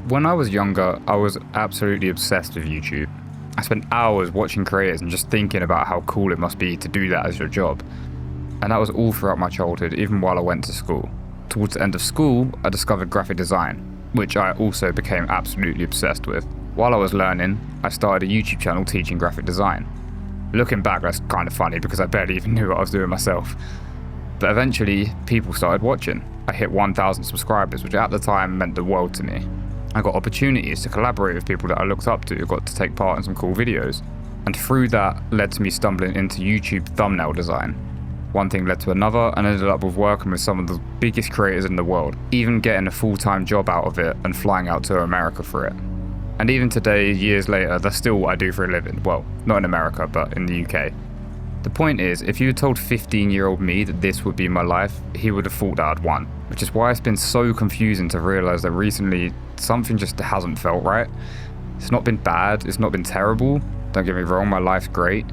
When I was younger, I was absolutely obsessed with YouTube. I spent hours watching creators and just thinking about how cool it must be to do that as your job. And that was all throughout my childhood, even while I went to school. Towards the end of school, I discovered graphic design, which I also became absolutely obsessed with. While I was learning, I started a YouTube channel teaching graphic design. Looking back, that's kind of funny because I barely even knew what I was doing myself. But eventually, people started watching. I hit 1,000 subscribers, which at the time meant the world to me. I got opportunities to collaborate with people that I looked up to, got to take part in some cool videos. And through that led to me stumbling into YouTube thumbnail design. One thing led to another and ended up with working with some of the biggest creators in the world, even getting a full-time job out of it and flying out to America for it. And even today, years later, that's still what I do for a living. Well, not in America, but in the UK. The point is, if you had told 15-year-old me that this would be my life, he would have thought that I'd won. Which is why it's been so confusing to realise that recently, something just hasn't felt right. It's not been bad, it's not been terrible, don't get me wrong, my life's great,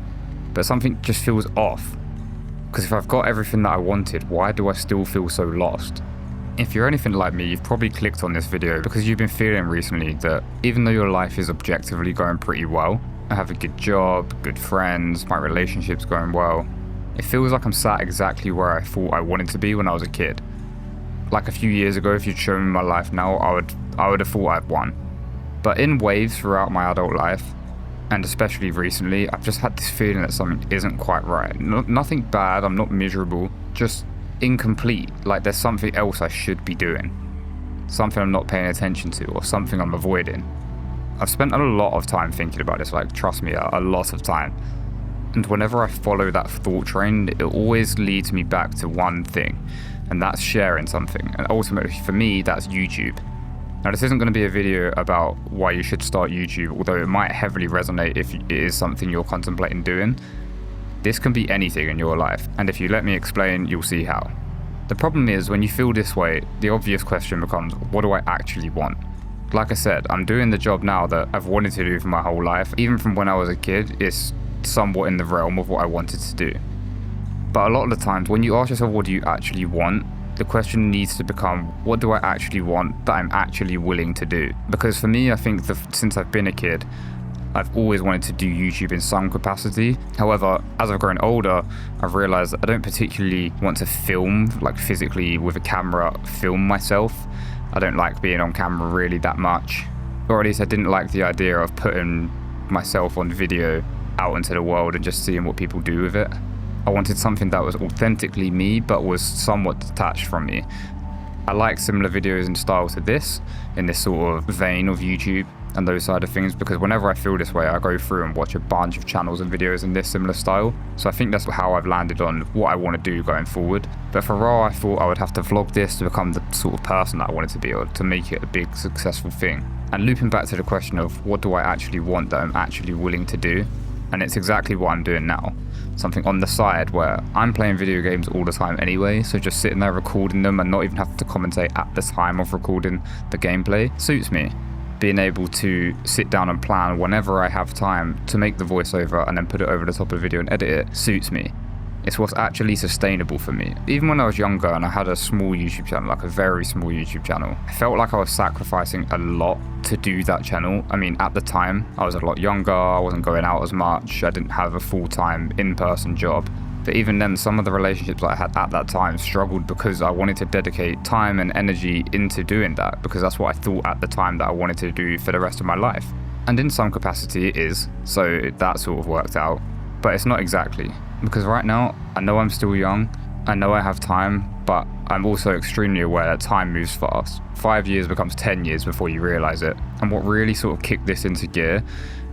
but something just feels off. Because if I've got everything that I wanted, why do I still feel so lost? If you're anything like me, you've probably clicked on this video because you've been feeling recently that even though your life is objectively going pretty well, I have a good job, good friends, my relationship's going well, it feels like I'm sat exactly where I thought I wanted to be when I was a kid. Like a few years ago, if you'd shown me my life now, I would have thought I'd won. But in waves throughout my adult life, and especially recently, I've just had this feeling that something isn't quite right. Nothing bad, I'm not miserable, just incomplete, like there's something else I should be doing. Something I'm not paying attention to, or something I'm avoiding. I've spent a lot of time thinking about this, like trust me, a lot of time. And whenever I follow that thought train, it always leads me back to one thing, and that's sharing something. And ultimately for me, that's YouTube. Now this isn't going to be a video about why you should start YouTube, although it might heavily resonate if it is something you're contemplating doing. This can be anything in your life, and if you let me explain, you'll see how. The problem is, when you feel this way, the obvious question becomes, what do I actually want? Like I said, I'm doing the job now that I've wanted to do for my whole life. Even from when I was a kid, it's somewhat in the realm of what I wanted to do. But a lot of the times, when you ask yourself what do you actually want, the question needs to become, what do I actually want that I'm actually willing to do? Because for me, I think since I've been a kid, I've always wanted to do YouTube in some capacity. However, as I've grown older, I've realized I don't particularly want to film, like physically with a camera, film myself. I don't like being on camera really that much. Or at least I didn't like the idea of putting myself on video out into the world and just seeing what people do with it. I wanted something that was authentically me, but was somewhat detached from me. I like similar videos in style to this, in this sort of vein of YouTube and those side of things, because whenever I feel this way, I go through and watch a bunch of channels and videos in this similar style. So I think that's how I've landed on what I want to do going forward. But for raw, I thought I would have to vlog this to become the sort of person that I wanted to be, or to make it a big successful thing. And looping back to the question of what do I actually want that I'm actually willing to do, and it's exactly what I'm doing now. Something on the side where I'm playing video games all the time anyway, so just sitting there recording them and not even having to commentate at the time of recording the gameplay suits me. Being able to sit down and plan whenever I have time to make the voiceover and then put it over the top of the video and edit it suits me. It's what's actually sustainable for me. Even when I was younger and I had a small YouTube channel, like a very small YouTube channel, I felt like I was sacrificing a lot to do that channel. I mean, at the time, I was a lot younger, I wasn't going out as much, I didn't have a full-time in-person job. But even then, some of the relationships I had at that time struggled because I wanted to dedicate time and energy into doing that, because that's what I thought at the time that I wanted to do for the rest of my life. And in some capacity it is, so that sort of worked out. But it's not exactly, because right now, I know I'm still young, I know I have time, but I'm also extremely aware that time moves fast. 5 years becomes 10 years before you realize it. And what really sort of kicked this into gear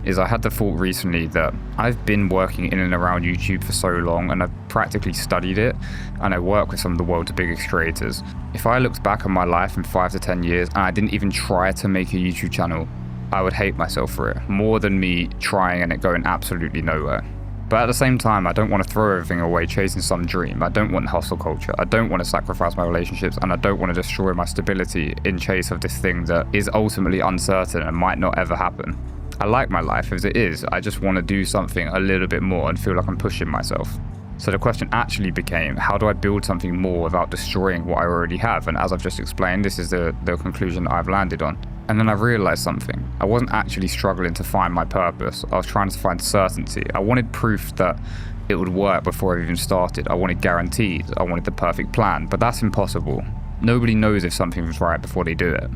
is I had the thought recently that I've been working in and around YouTube for so long, and I've practically studied it, and I work with some of the world's biggest creators. If I looked back on my life in 5 to 10 years and I didn't even try to make a YouTube channel, I would hate myself for it, more than me trying and it going absolutely nowhere. But at the same time, I don't want to throw everything away chasing some dream. I don't want hustle culture. I don't want to sacrifice my relationships, and I don't want to destroy my stability in chase of this thing that is ultimately uncertain and might not ever happen. I like my life as it is. I just want to do something a little bit more and feel like I'm pushing myself. So the question actually became, how do I build something more without destroying what I already have? And as I've just explained, this is the conclusion that I've landed on. And then I realized something. I wasn't actually struggling to find my purpose. I was trying to find certainty. I wanted proof that it would work before I even started. I wanted guarantees. I wanted the perfect plan, but that's impossible. Nobody knows if something's right before they do it.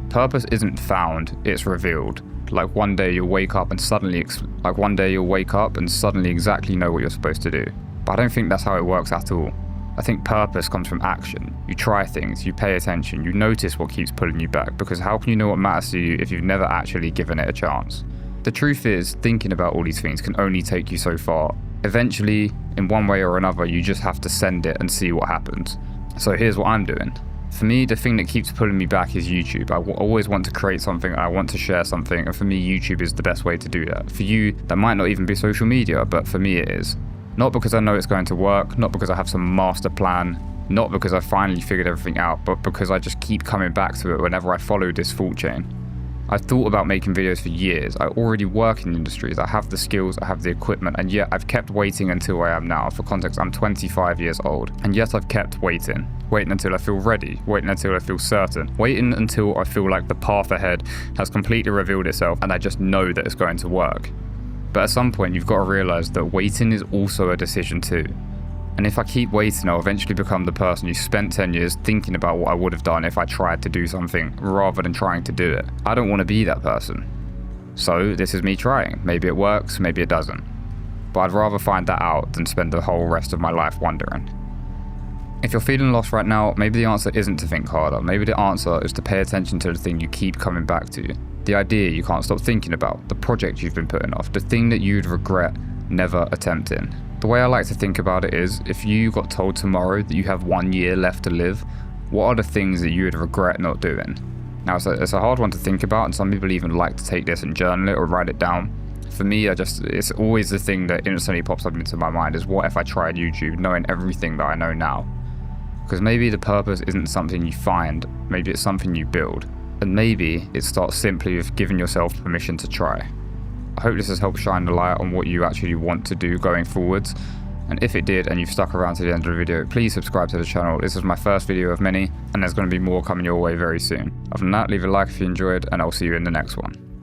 Purpose isn't found, it's revealed. Like one day you'll wake up and suddenly exactly know what you're supposed to do. But I don't think that's how it works at all. I think purpose comes from action. You try things, you pay attention, you notice what keeps pulling you back, because how can you know what matters to you if you've never actually given it a chance? The truth is, thinking about all these things can only take you so far. Eventually, in one way or another, you just have to send it and see what happens. So here's what I'm doing. For me, the thing that keeps pulling me back is YouTube. I always want to create something, and I want to share something, and for me, YouTube is the best way to do that. For you, that might not even be social media, but for me it is. Not because I know it's going to work, not because I have some master plan, not because I finally figured everything out, but because I just keep coming back to it whenever I follow this fault chain. I've thought about making videos for years. I already work in industries, I have the skills, I have the equipment, and yet I've kept waiting until I am now. For context, I'm 25 years old, and yet I've kept waiting. Waiting until I feel ready, waiting until I feel certain, waiting until I feel like the path ahead has completely revealed itself and I just know that it's going to work. But at some point, you've got to realize that waiting is also a decision too. And if I keep waiting, I'll eventually become the person who spent 10 years thinking about what I would have done if I tried to do something rather than trying to do it. I don't want to be that person. So this is me trying. Maybe it works, maybe it doesn't. But I'd rather find that out than spend the whole rest of my life wondering. If you're feeling lost right now, maybe the answer isn't to think harder. Maybe the answer is to pay attention to the thing you keep coming back to. The idea you can't stop thinking about, the project you've been putting off, the thing that you'd regret never attempting. The way I like to think about it is, if you got told tomorrow that you have 1 year left to live, what are the things that you would regret not doing? Now, it's a hard one to think about, and some people even like to take this and journal it or write it down. For me, it's always the thing that instantly pops up into my mind is, what if I tried YouTube knowing everything that I know now? Because maybe the purpose isn't something you find, maybe it's something you build. And maybe it starts simply with giving yourself permission to try. I hope this has helped shine the light on what you actually want to do going forwards. And if it did and you've stuck around to the end of the video, please subscribe to the channel. This is my first video of many, and there's going to be more coming your way very soon. Other than that, leave a like if you enjoyed, and I'll see you in the next one.